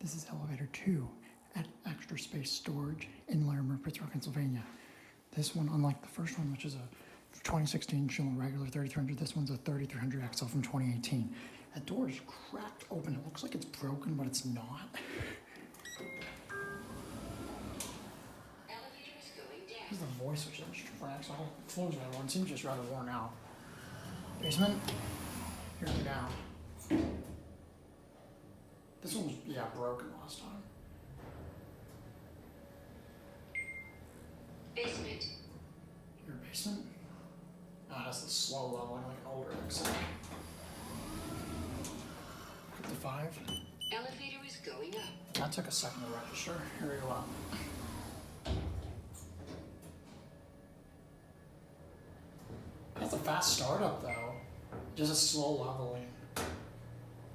This is elevator 2 at Extra Space Storage in Larimer, Pittsburgh, Pennsylvania. This one, unlike the first one, which is a 2016 Schindler regular 3300, this one's a 3300 XL from 2018. That door is cracked open. It looks like it's broken, but it's not. This is the voice which is flags. All floors are one. Seems just rather worn out. Basement. Here we go. This one was, yeah, broken last time. Basement. Your basement? Ah, that's the slow leveling like an older exit. Up to 5. Elevator is going up. That took a second to register. Here we go up. That's a fast startup though. Just a slow leveling.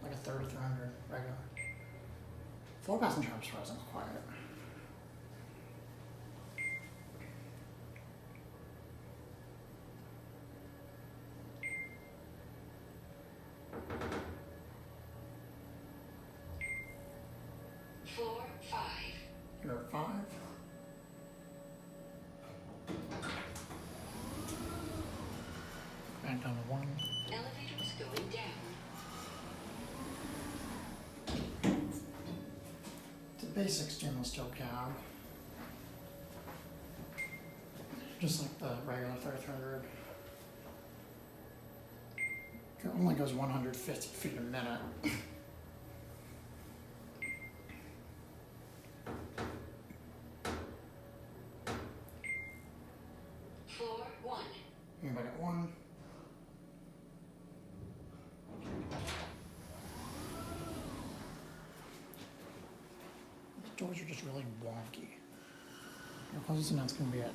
Like a 3300 regular. Floor passenger, I'm surprised I'm quiet. Floor 5. You're at 5. Back down to 1. Elevator is going down. It's a basic stainless steel cab. Just like the regular 3300. It only goes 150 feet a minute. Floor 1. You're back at 1. The doors are just really wonky. Your closest announcement is going to be at